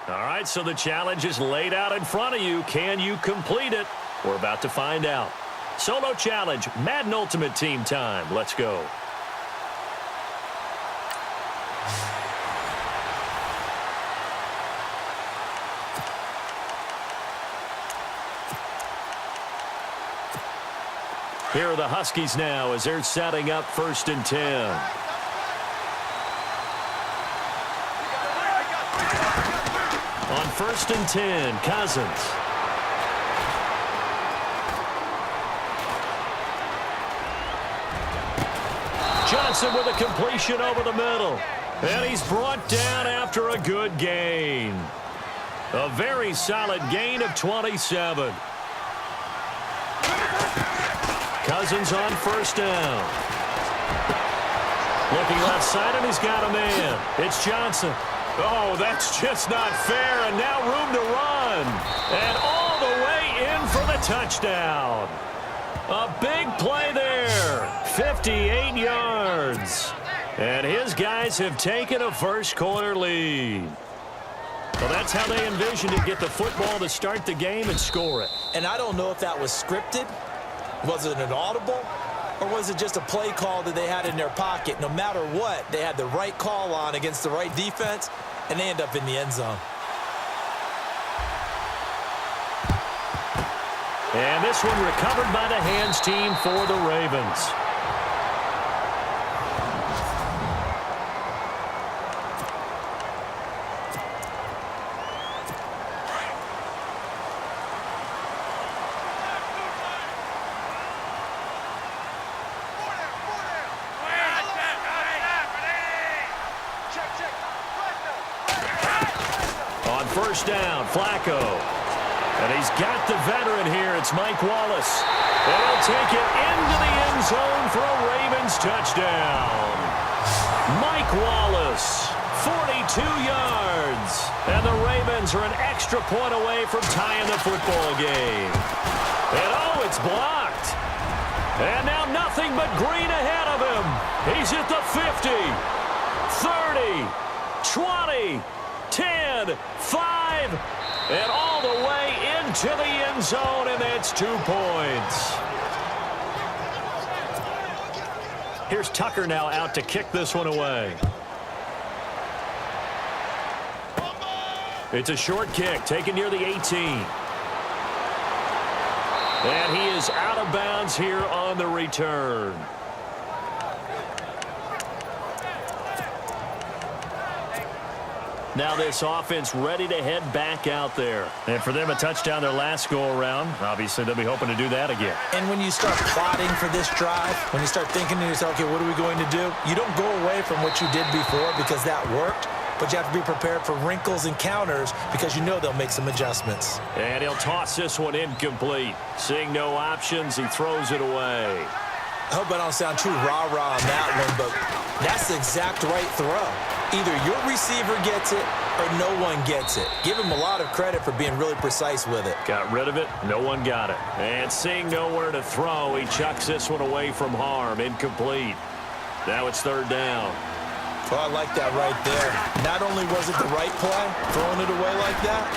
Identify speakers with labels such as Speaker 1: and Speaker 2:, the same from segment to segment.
Speaker 1: All right, so the challenge is laid out in front of you. Can you complete it? We're about to find out. Solo challenge, Madden Ultimate Team time. Let's go. Here are the Huskies now as they're setting up 1st and 10. On 1st and 10, Cousins. Johnson with a completion over the middle. And he's brought down after a good gain. A very solid gain of 27. Cousins on 1st down. Looking left side, and he's got a man. It's Johnson. Oh, that's just not fair, and now room to run. And all the way in for the touchdown. A big play there. 58 yards. And his guys have taken a first-quarter lead. Well, that's how they envisioned it, get the football to start the game and score it.
Speaker 2: And I don't know if that was scripted. Was it an audible? Or was it just a play call that they had in their pocket? No matter what, they had the right call on against the right defense, and they end up in the end zone.
Speaker 1: And this one recovered by the hands team for the Ravens. On 1st down, Flacco. And he's got the veteran here. It's Mike Wallace. And he'll take it into the end zone for a Ravens touchdown. Mike Wallace, 42 yards. And the Ravens are an extra point away from tying the football game. And oh, it's blocked. And now nothing but green ahead of him. He's at the 50, 30, 20, 10, 5, and all the way into the end zone, and that's 2 points. Here's Tucker now out to kick this one away. It's a short kick, taken near the 18. And he is out of bounds here on the return. Now this offense ready to head back out there. And for them, a touchdown their last go-around. Obviously, they'll be hoping to do that again.
Speaker 2: And when you start plotting for this drive, when you start thinking to yourself, okay, what are we going to do? You don't go away from what you did before because that worked. But you have to be prepared for wrinkles and counters because you know they'll make some adjustments.
Speaker 1: And he'll toss this one incomplete. Seeing no options, he throws it away.
Speaker 2: I hope I don't sound too rah-rah on that one, but that's the exact right throw. Either your receiver gets it or no one gets it. Give him a lot of credit for being really precise with it.
Speaker 1: Got rid of it. No one got it. And seeing nowhere to throw, he chucks this one away from harm. Incomplete. Now it's 3rd down.
Speaker 2: Well, I like that right there. Not only was it the right play, throwing it away like that,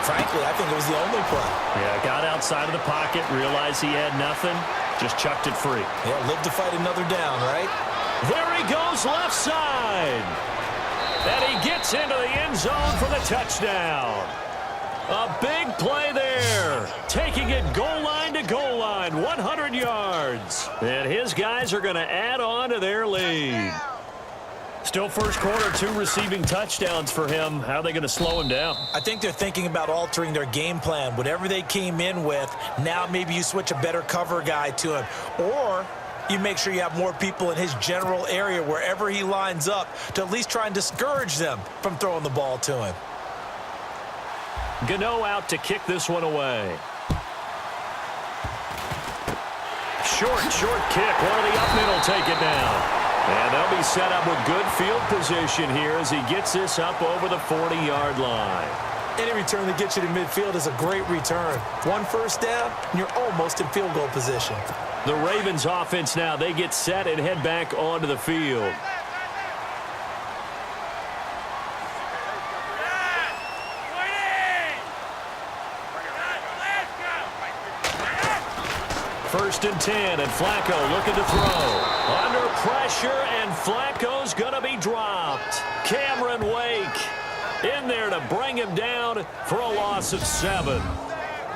Speaker 2: frankly, I think it was the only play.
Speaker 1: Yeah, got outside of the pocket, realized he had nothing, just chucked it free.
Speaker 2: Yeah, live to fight another down, right?
Speaker 1: There he goes left side. And he gets into the end zone for the touchdown. A big play there. Taking it goal line to goal line, 100 yards. And his guys are going to add on to their lead. Still first quarter, 2 receiving touchdowns for him. How are they going to slow him down?
Speaker 2: I think they're thinking about altering their game plan. Whatever they came in with, now maybe you switch a better cover guy to him. Or you make sure you have more people in his general area wherever he lines up to at least try and discourage them from throwing the ball to him.
Speaker 1: Gano out to kick this one away. Short kick. One of the up men will take it down. And they'll be set up with good field position here as he gets this up over the 40-yard line.
Speaker 2: Any return that gets you to midfield is a great return. 1 first down, and you're almost in field goal position.
Speaker 1: The Ravens offense now, they get set and head back onto the field. First and 10, and Flacco looking to throw. Under pressure, and Flacco's going to be dropped. Cameron Wake in there to bring him down for a loss of 7.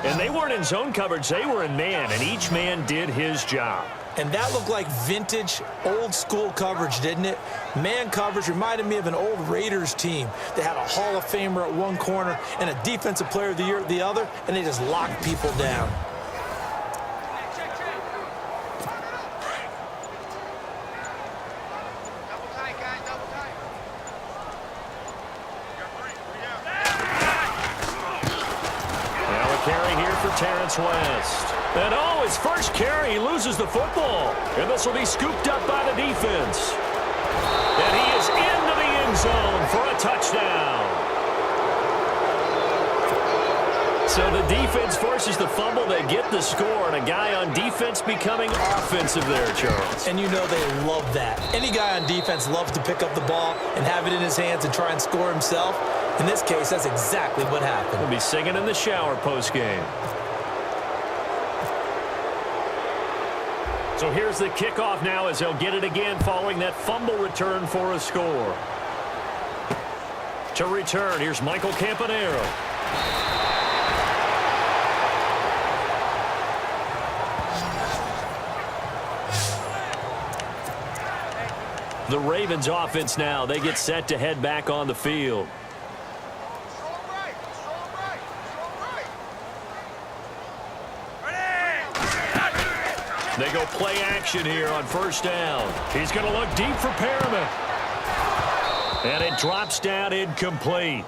Speaker 1: And they weren't in zone coverage. They were in man, and each man did his job.
Speaker 2: And that looked like vintage, old-school coverage, didn't it? Man coverage reminded me of an old Raiders team that had a Hall of Famer at one corner and a Defensive Player of the Year at the other, and they just locked people down.
Speaker 1: Terrence West. And his first carry, he loses the football. And this will be scooped up by the defense. And he is into the end zone for a touchdown. So the defense forces the fumble. They get the score, and a guy on defense becoming offensive there, Charles.
Speaker 2: And you know they love that. Any guy on defense loves to pick up the ball and have it in his hands and try and score himself. In this case, that's exactly what happened.
Speaker 1: He'll be singing in the shower post-game. So here's the kickoff now as they'll get it again following that fumble return for a score. To return, here's Michael Campanaro. The Ravens offense now, they get set to head back on the field. They go play action here on first down. He's going to look deep for Perriman. And it drops down incomplete.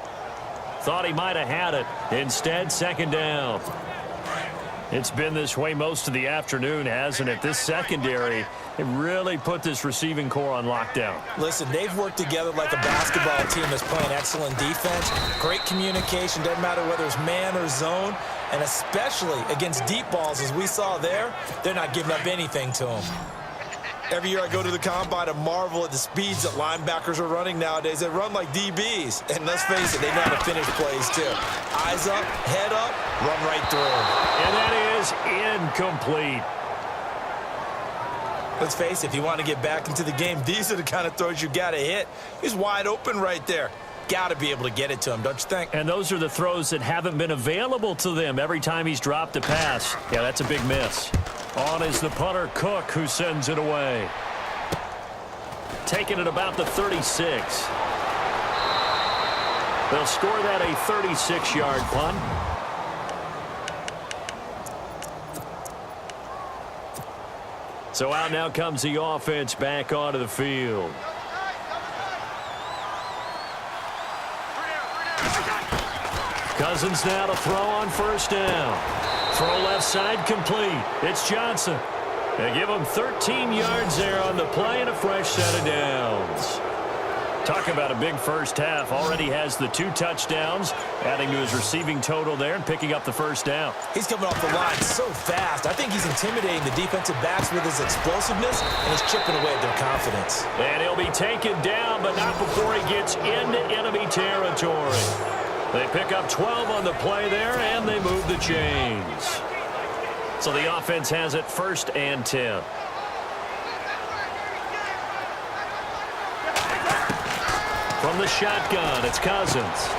Speaker 1: Thought he might have had it. Instead, second down. It's been this way most of the afternoon, hasn't it? This secondary, it really put this receiving core on lockdown.
Speaker 2: Listen, they've worked together like a basketball team that's playing excellent defense. Great communication, doesn't matter whether it's man or zone. And especially against deep balls, as we saw there, they're not giving up anything to them. Every year I go to the combine and marvel at the speeds that linebackers are running nowadays. They run like DBs. And let's face it, they know how to finish plays too. Eyes up, head up, run right through.
Speaker 1: And that is incomplete.
Speaker 2: Let's face it, if you want to get back into the game, these are the kind of throws you got to hit. He's wide open right there. Got to be able to get it to him, don't you think?
Speaker 1: And those are the throws that haven't been available to them every time he's dropped a pass. Yeah, that's a big miss. On is the punter, Cook, who sends it away. Taking it about the 36. They'll score that a 36-yard punt. So out now comes the offense back onto the field. Cousins now to throw on first down. Throw left side complete. It's Johnson. They give him 13 yards there on the play and a fresh set of downs. Talk about a big first half. Already has the 2 touchdowns, adding to his receiving total there and picking up the first down.
Speaker 2: He's coming off the line so fast. I think he's intimidating the defensive backs with his explosiveness, and he's chipping away at their confidence. And
Speaker 1: he'll be taken down, but not before he gets into enemy territory. They pick up 12 on the play there, and they move the chains. So the offense has it first and 10. From the shotgun, it's Cousins.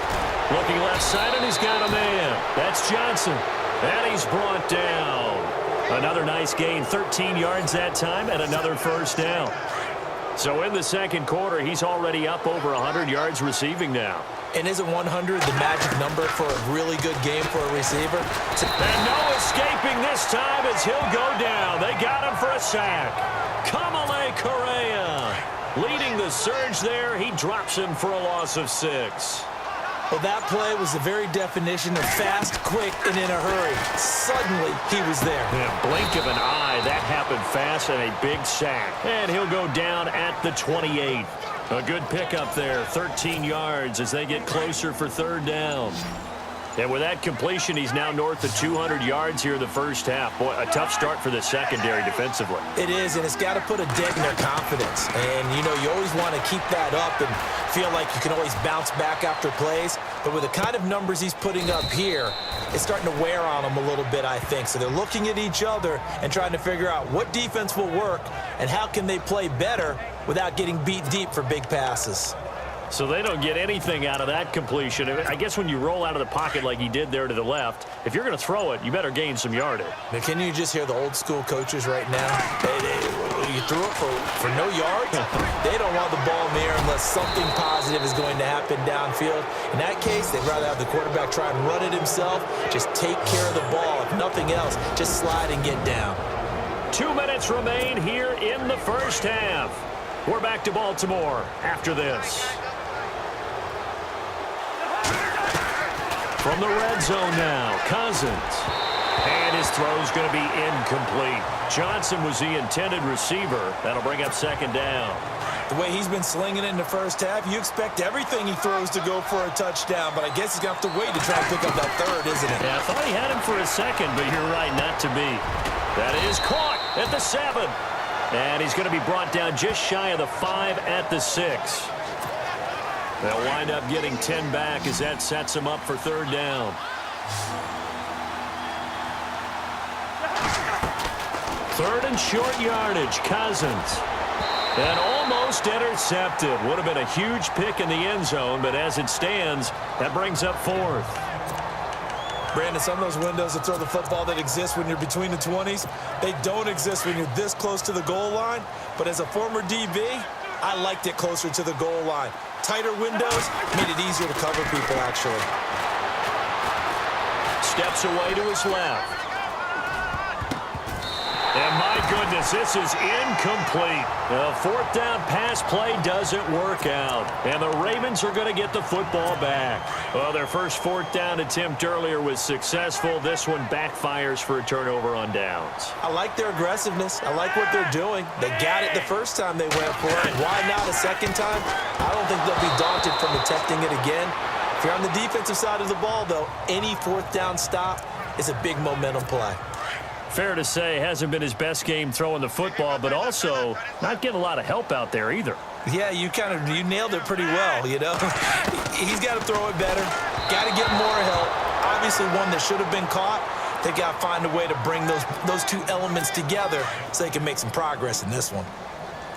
Speaker 1: Looking left side, and he's got a man. That's Johnson. And he's brought down. Another nice gain, 13 yards that time, and another first down. So in the second quarter, he's already up over 100 yards receiving now.
Speaker 2: And isn't 100 the magic number for a really good game for a receiver?
Speaker 1: And no escaping this time as he'll go down. They got him for a sack. Kamale Correa leading the surge there. He drops him for a loss of 6.
Speaker 2: Well, that play was the very definition of fast, quick, and in a hurry. Suddenly, he was there.
Speaker 1: In a blink of an eye, that happened fast and a big sack. And he'll go down at the 28. A good pickup there, 13 yards as they get closer for third down. And with that completion, he's now north of 200 yards here in the first half. Boy, a tough start for the secondary defensively.
Speaker 2: It is, and it's got to put a dent in their confidence. And, you know, you always want to keep that up and feel like you can always bounce back after plays. But with the kind of numbers he's putting up here, it's starting to wear on them a little bit, I think. So they're looking at each other and trying to figure out what defense will work and how can they play better without getting beat deep for big passes.
Speaker 1: So they don't get anything out of that completion. I guess when you roll out of the pocket like he did there to the left, if you're going to throw it, you better gain some yardage.
Speaker 2: Now, can you just hear the old school coaches right now? You threw it for no yards? They don't want the ball in the air unless something positive is going to happen downfield. In that case, they'd rather have the quarterback try and run it himself. Just take care of the ball. If nothing else, just slide and get down. 2
Speaker 1: minutes remain here in the first half. We're back to Baltimore after this. From the red zone now, Cousins. And his throw's going to be incomplete. Johnson was the intended receiver. That'll bring up second down.
Speaker 2: The way he's been slinging it in the first half, you expect everything he throws to go for a touchdown, but I guess he's going to have to wait to try and pick up that third, isn't it?
Speaker 1: Yeah, I thought he had him for a second, but you're right, not to be. That is caught at the 7. And he's going to be brought down just shy of the 5 at the 6. They'll wind up getting 10 back as that sets him up for third down. Third and short yardage, Cousins. And almost intercepted. Would have been a huge pick in the end zone, but as it stands, that brings up fourth.
Speaker 2: Brandon, some of those windows to throw the football that exist when you're between the 20s, they don't exist when you're this close to the goal line. But as a former DB, I liked it closer to the goal line. Tighter windows made it easier to cover people, actually.
Speaker 1: Steps away to his left. And my goodness, this is incomplete. The fourth down pass play doesn't work out. And the Ravens are going to get the football back. Well, their first fourth down attempt earlier was successful. This one backfires for a turnover on downs.
Speaker 2: I like their aggressiveness. I like what they're doing. They got it the first time they went for it. Why not a second time? I don't think they'll be daunted from attempting it again. If you're on the defensive side of the ball, though, any fourth down stop is a big momentum play.
Speaker 1: Fair to say, hasn't been his best game throwing the football, but also not getting a lot of help out there either.
Speaker 2: Yeah, you nailed it pretty well, you know. He's got to throw it better. Got to get more help. Obviously, one that should have been caught. They got to find a way to bring those two elements together so they can make some progress in this one.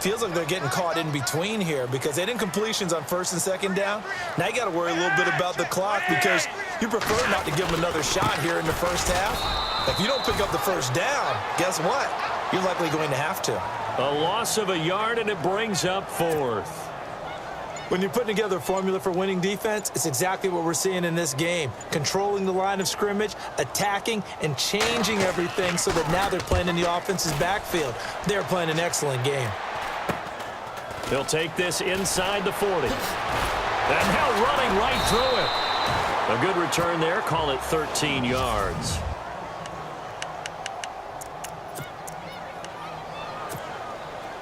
Speaker 2: Feels like they're getting caught in between here because they didn't completions on first and second down. Now you got to worry a little bit about the clock because you prefer not to give them another shot here in the first half. If you don't pick up the first down, guess what? You're likely going to have to.
Speaker 1: A loss of a yard, and it brings up fourth.
Speaker 2: When you're putting together a formula for winning defense, it's exactly what we're seeing in this game. Controlling the line of scrimmage, attacking, and changing everything so that now they're playing in the offense's backfield. They're playing an excellent game.
Speaker 1: They'll take this inside the 40. And now running right through it. A good return there. Call it 13 yards.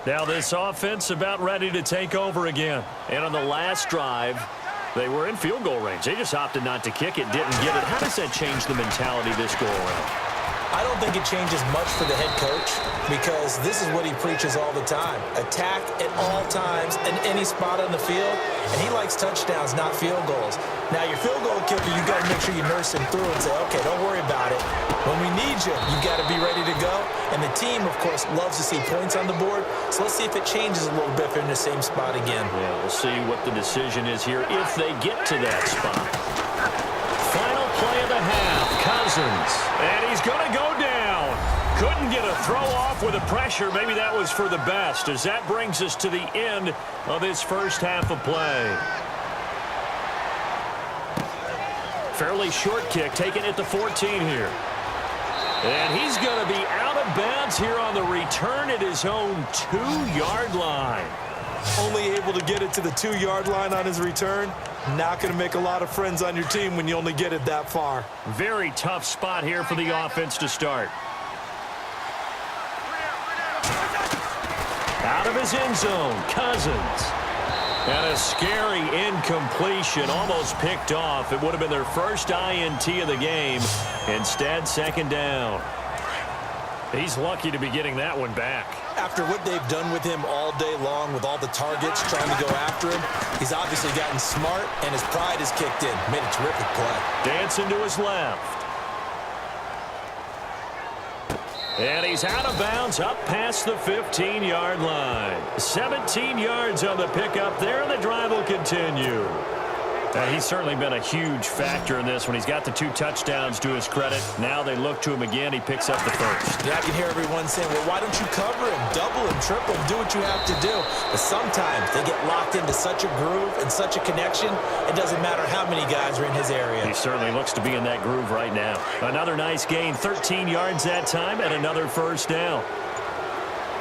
Speaker 1: Now this offense about ready to take over again. And on the last drive, they were in field goal range. They just opted not to kick it, didn't get it. How does that change the mentality this go around?
Speaker 2: I don't think it changes much for the head coach because this is what he preaches all the time. Attack at all times in any spot on the field, and he likes touchdowns, not field goals. Now, your field goal kicker, you got to make sure you nurse him through and say, okay, don't worry about it. When we need you, you got to be ready to go. And the team, of course, loves to see points on the board. So let's see if it changes a little bit if they're in the same spot again.
Speaker 1: Yeah, we'll see what the decision is here if they get to that spot. Final play of the half, Cousins. And he's going to go down. Couldn't get a throw off with the pressure. Maybe that was for the best as that brings us to the end of this first half of play. Fairly short kick taken at the 14 here. And he's going to be out of bounds here on the return at his own 2-yard line.
Speaker 2: Only able to get it to the 2-yard line on his return. Not going to make a lot of friends on your team when you only get it that far.
Speaker 1: Very tough spot here for the offense to start. Out of his end zone, Cousins. And a scary incompletion, almost picked off. It would have been their first INT of the game. Instead, second down. He's lucky to be getting that one back.
Speaker 2: After what they've done with him all day long with all the targets trying to go after him, he's obviously gotten smart, and his pride has kicked in. Made a terrific play.
Speaker 1: Dancing to his left. And he's out of bounds up past the 15-yard line. 17 yards on the pickup there, and the drive will continue. He's certainly been a huge factor in this when he's got the 2 touchdowns to his credit. Now they look to him again. He picks up the first.
Speaker 2: Yeah, I can hear everyone saying, well, why don't you cover him, double him, triple him, do what you have to do. But sometimes they get locked into such a groove and such a connection, it doesn't matter how many guys are in his area.
Speaker 1: He certainly looks to be in that groove right now. Another nice gain, 13 yards that time, and another first down.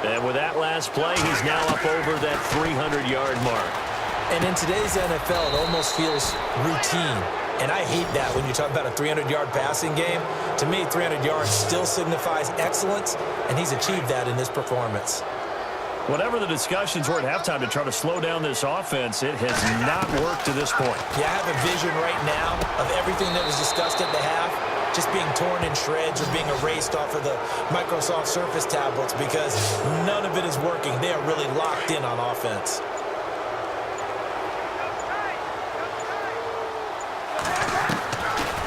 Speaker 1: And with that last play, he's now up over that 300-yard mark.
Speaker 2: And in today's NFL, it almost feels routine. And I hate that when you talk about a 300-yard passing game. To me, 300 yards still signifies excellence, and he's achieved that in this performance.
Speaker 1: Whatever the discussions were at halftime to try to slow down this offense, it has not worked to this point.
Speaker 2: Yeah, I have a vision right now of everything that was discussed at the half just being torn in shreds or being erased off of the Microsoft Surface tablets because none of it is working. They are really locked in on offense.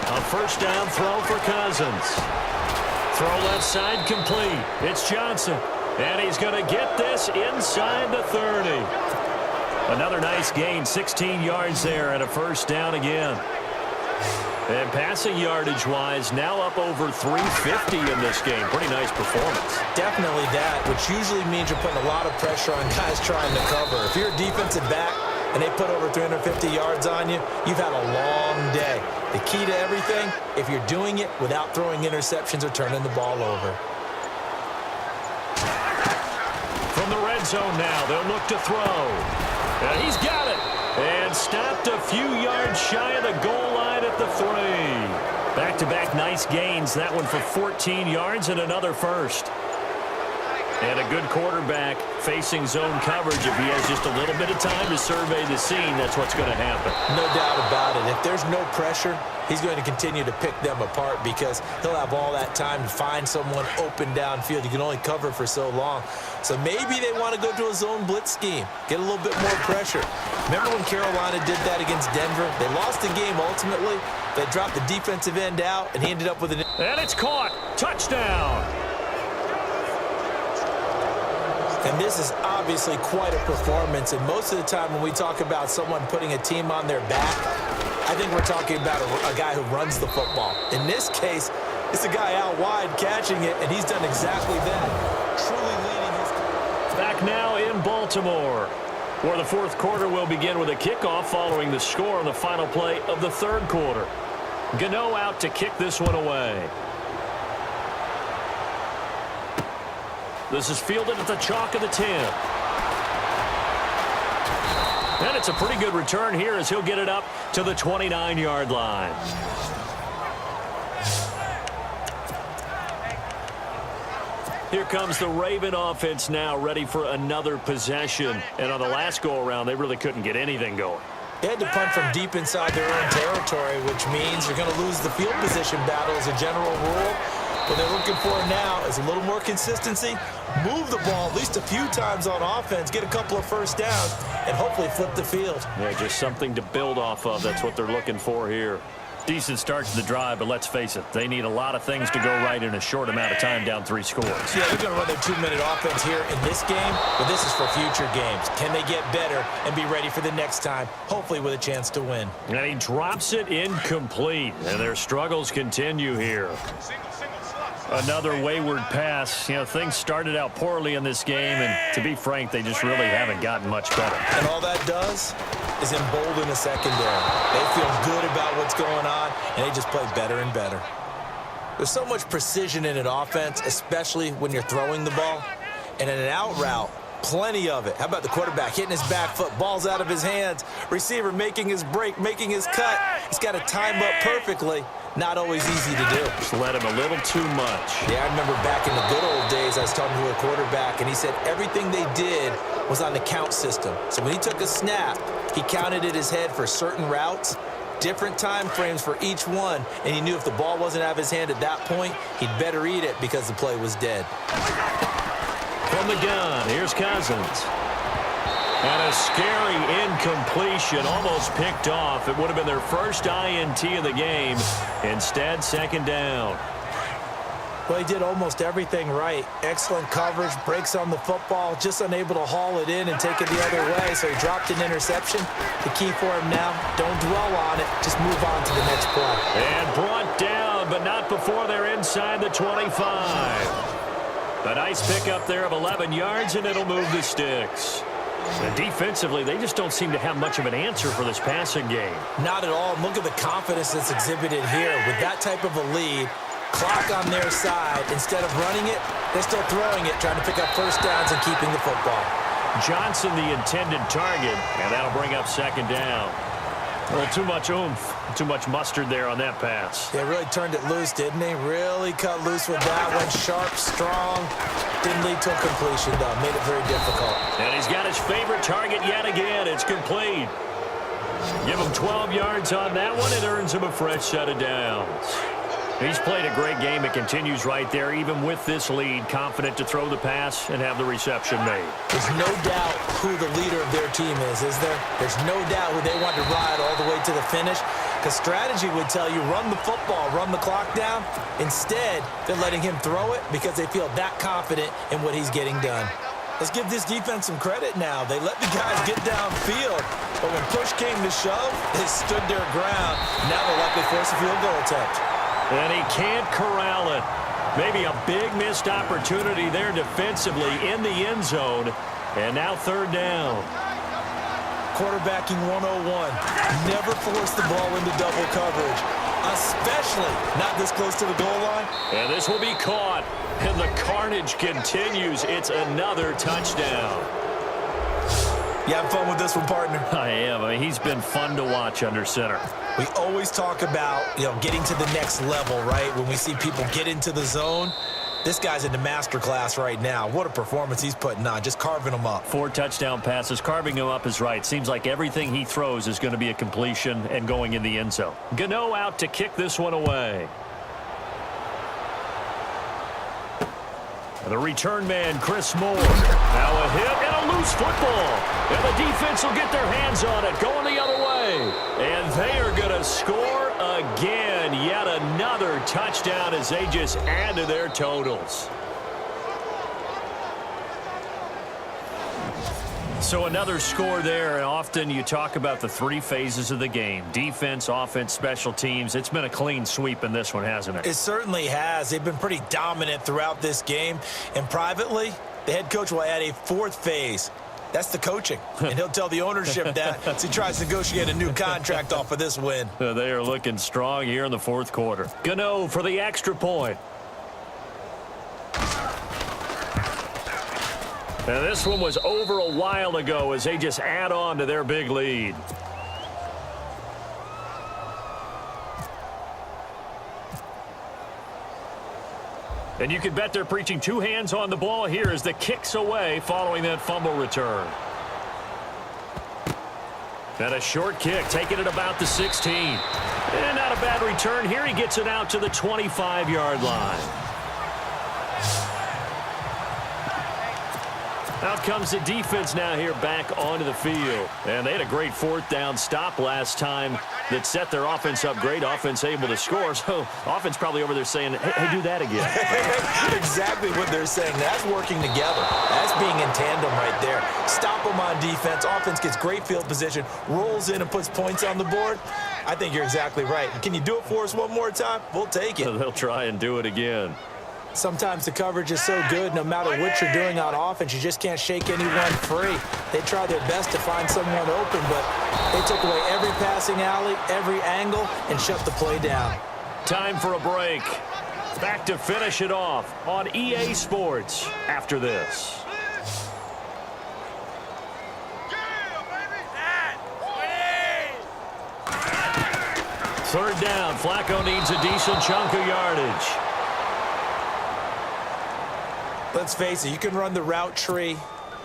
Speaker 1: A first down throw for Cousins. Throw left side complete. It's Johnson. And he's going to get this inside the 30. Another nice gain, 16 yards there and a first down again. And passing yardage-wise, now up over 350 in this game. Pretty nice performance.
Speaker 2: Definitely that, which usually means you're putting a lot of pressure on guys trying to cover. If you're a defensive back and they put over 350 yards on you, you've had a long day. The key to everything, if you're doing it without throwing interceptions or turning the ball over.
Speaker 1: From the red zone now, they'll look to throw. And he's got it. And stopped a few yards shy of the goal line at the 3. Back-to-back nice gains. That one for 14 yards and another first. And a good quarterback facing zone coverage. If he has just a little bit of time to survey the scene, that's what's going to happen.
Speaker 2: No doubt about it. If there's no pressure, he's going to continue to pick them apart because he'll have all that time to find someone open downfield. You can only cover for so long. So maybe they want to go to a zone blitz scheme, get a little bit more pressure. Remember when Carolina did that against Denver? They lost the game ultimately. They dropped the defensive end out, and he ended up with an...
Speaker 1: And it's caught. Touchdown.
Speaker 2: And this is obviously quite a performance. And most of the time when we talk about someone putting a team on their back, I think we're talking about a guy who runs the football. In this case, it's a guy out wide catching it, and he's done exactly that. Truly leading his team.
Speaker 1: Back now in Baltimore, where the fourth quarter will begin with a kickoff following the score on the final play of the third quarter. Gano out to kick this one away. This is fielded at the chalk of the 10. And it's a pretty good return here as he'll get it up to the 29-yard line. Here comes the Raven offense now, ready for another possession. And on the last go-around, they really couldn't get anything going.
Speaker 2: They had to punt from deep inside their own territory, which means you're going to lose the field position battle as a general rule. What they're looking for now is a little more consistency, move the ball at least a few times on offense, get a couple of first downs, and hopefully flip the field.
Speaker 1: Yeah, just something to build off of. That's what they're looking for here. Decent start to the drive, but let's face it, they need a lot of things to go right in a short amount of time down 3 scores.
Speaker 2: Yeah, they're going to run their 2-minute offense here in this game, but this is for future games. Can they get better and be ready for the next time, hopefully with a chance to win?
Speaker 1: And he drops it incomplete, and their struggles continue here. Another wayward pass. You know, things started out poorly in this game, and to be frank, they just really haven't gotten much better.
Speaker 2: And all that does is embolden the secondary. They feel good about what's going on, and they just play better and better. There's so much precision in an offense, especially when you're throwing the ball. And in an out route, plenty of it. How about the quarterback hitting his back foot, ball's out of his hands, receiver making his break, making his cut. He's got to time up perfectly, Not always easy to do.
Speaker 1: Just let him a little too much.
Speaker 2: Yeah, I remember back in the good old days, I was talking to a quarterback, and he said everything they did was on the count system. So when he took a snap, he counted in his head for certain routes, different time frames for each one, and he knew if the ball wasn't out of his hand at that point, he'd better eat it because the play was dead.
Speaker 1: From the gun, here's Cousins. And a scary incompletion, almost picked off. It would have been their first INT of the game. Instead, second down.
Speaker 2: Well, he did almost everything right. Excellent coverage, breaks on the football, just unable to haul it in and take it the other way, so he dropped an interception. The key for him now, don't dwell on it, just move on to the next play.
Speaker 1: And brought down, but not before they're inside the 25. A nice pickup there of 11 yards, and it'll move the sticks. And defensively, they just don't seem to have much of an answer for this passing game.
Speaker 2: Not at all. Look at the confidence that's exhibited here. With that type of a lead, clock on their side, instead of running it, they're still throwing it, trying to pick up first downs and keeping the football.
Speaker 1: Johnson, the intended target, and that'll bring up second down. A little too much oomph, too much mustard there on that pass.
Speaker 2: They really turned it loose, didn't they? Really cut loose with that one. Sharp, strong. Didn't lead to a completion, though. Made it very difficult.
Speaker 1: And he's got his favorite target yet again. It's complete. Give him 12 yards on that one. It earns him a fresh set of downs. He's played a great game. It continues right there, even with this lead, confident to throw the pass and have the reception made.
Speaker 2: There's no doubt who the leader of their team is there? There's no doubt who they want to ride all the way to the finish. Because strategy would tell you, run the football, run the clock down. Instead, they're letting him throw it because they feel that confident in what he's getting done. Let's give this defense some credit now. They let the guys get downfield, but when push came to shove, they stood their ground. Now they'll likely force a field goal attempt.
Speaker 1: And he can't corral it. Maybe a big missed opportunity there defensively in the end zone. And now third down.
Speaker 2: Quarterbacking 101. Never force the ball into double coverage, especially not this close to the goal line.
Speaker 1: And this will be caught. And the carnage continues. It's another touchdown.
Speaker 2: You having fun with this one, partner?
Speaker 1: I am. I mean, he's been fun to watch under center.
Speaker 2: We always talk about, getting to the next level, right? When we see people get into the zone, this guy's in the master class right now. What a performance he's putting on, just carving them up.
Speaker 1: 4 touchdown passes. Carving him up is right. Seems like everything he throws is going to be a completion and going in the end zone. Gano out to kick this one away. The return man, Chris Moore. Now a hit and a loose football. And the defense will get their hands on it, going the other way. And they are going to score again. Yet another touchdown as they just add to their totals. So another score there, and often you talk about the 3 phases of the game. Defense, offense, special teams. It's been a clean sweep in this one, hasn't it?
Speaker 2: It certainly has. They've been pretty dominant throughout this game. And privately, the head coach will add a 4th phase. That's the coaching. And he'll tell the ownership that as he tries to negotiate a new contract off of this win.
Speaker 1: They are looking strong here in the 4th quarter. Gano for the extra point. And this one was over a while ago as they just add on to their big lead. And you can bet they're preaching 2 hands on the ball here as the kick's away following that fumble return. And a short kick, taking it about the 16. And not a bad return here. He gets it out to the 25-yard line. Out comes the defense now here back onto the field. And they had a great 4th down stop last time that set their offense up great. Offense able to score. So offense probably over there saying, hey, do that again.
Speaker 2: Exactly what they're saying. That's working together. That's being in tandem right there. Stop them on defense. Offense gets great field position, rolls in and puts points on the board. I think you're exactly right. Can you do it for us one more time? We'll take it.
Speaker 1: They'll try and do it again.
Speaker 2: Sometimes the coverage is so good, no matter what you're doing on offense, you just can't shake anyone free. They try their best to find someone open, but they took away every passing alley, every angle, and shut the play down.
Speaker 1: Time for a break. Back to finish it off on EA Sports after this. Third down. Flacco needs a decent chunk of yardage.
Speaker 2: Let's face it, you can run the route tree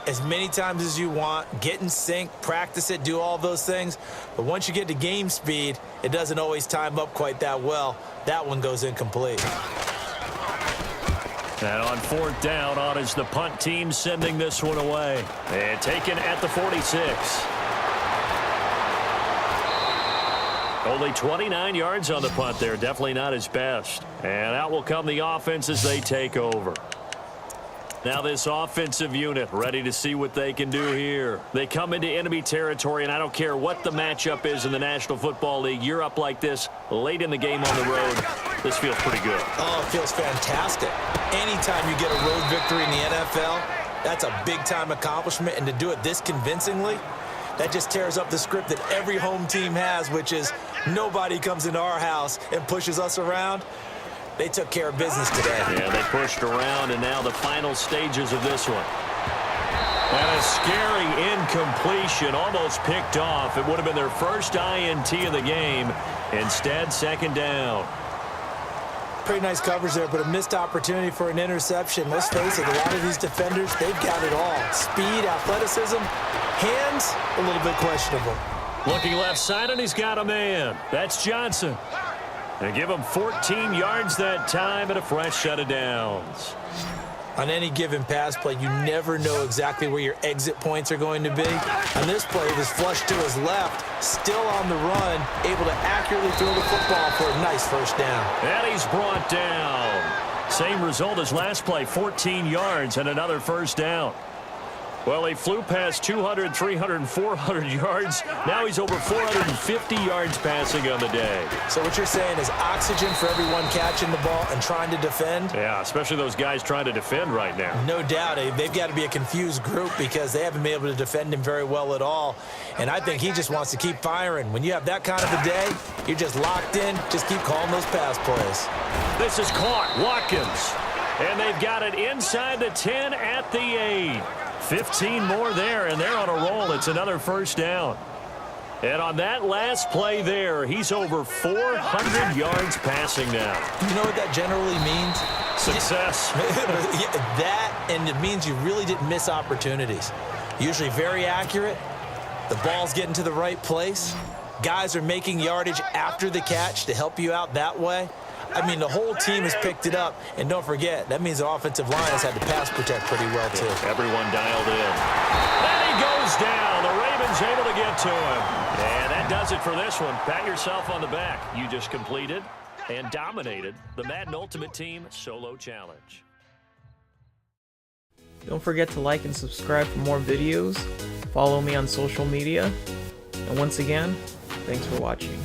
Speaker 2: as many times as you want, get in sync, practice it, do all those things. But once you get to game speed, it doesn't always time up quite that well. That one goes incomplete.
Speaker 1: And on fourth down, on is the punt team sending this one away. And taken at the 46. Only 29 yards on the punt there. Definitely not his best. And out will come the offense as they take over. Now this offensive unit ready to see what they can do here. They come into enemy territory, and I don't care what the matchup is in the National Football League. You're up like this late in the game on the road. This feels pretty good.
Speaker 2: Oh, it feels fantastic. Anytime you get a road victory in the NFL, that's a big-time accomplishment, and to do it this convincingly, that just tears up the script that every home team has, which is nobody comes into our house and pushes us around. They took care of business today.
Speaker 1: Yeah, they pushed around, and now the final stages of this one. And a scary incompletion, almost picked off. It would have been their first INT of the game. Instead, second down.
Speaker 2: Pretty nice coverage there, but a missed opportunity for an interception. Let's face it, a lot of these defenders, they've got it all. Speed, athleticism, hands, a little bit questionable.
Speaker 1: Looking left side, and he's got a man. That's Johnson. They give him 14 yards that time and a fresh set of downs.
Speaker 2: On any given pass play, you never know exactly where your exit points are going to be. On this play, it was flushed to his left, still on the run, able to accurately throw the football for a nice first down.
Speaker 1: And he's brought down. Same result as last play, 14 yards and another first down. Well, he flew past 200, 300, and 400 yards. Now he's over 450 yards passing on the day.
Speaker 2: So what you're saying is oxygen for everyone catching the ball and trying to defend?
Speaker 1: Yeah, especially those guys trying to defend right now.
Speaker 2: No doubt. They've got to be a confused group because they haven't been able to defend him very well at all. And I think he just wants to keep firing. When you have that kind of a day, you're just locked in. Just keep calling those pass plays.
Speaker 1: This is caught. Watkins. And they've got it inside the 10 at the 8. 15 more there, and they're on a roll. It's another first down. And on that last play there, he's over 400 yards passing now.
Speaker 2: You know what that generally means?
Speaker 1: Success.
Speaker 2: Yeah, that, and it means you really didn't miss opportunities. Usually very accurate. The ball's getting to the right place. Guys are making yardage after the catch to help you out that way. I mean, the whole team has picked it up. And don't forget, that means the offensive line has had to pass protect pretty well, too.
Speaker 1: Everyone dialed in. And he goes down. The Ravens able to get to him. And that does it for this one. Pat yourself on the back. You just completed and dominated the Madden Ultimate Team Solo Challenge.
Speaker 3: Don't forget to like and subscribe for more videos. Follow me on social media. And once again, thanks for watching.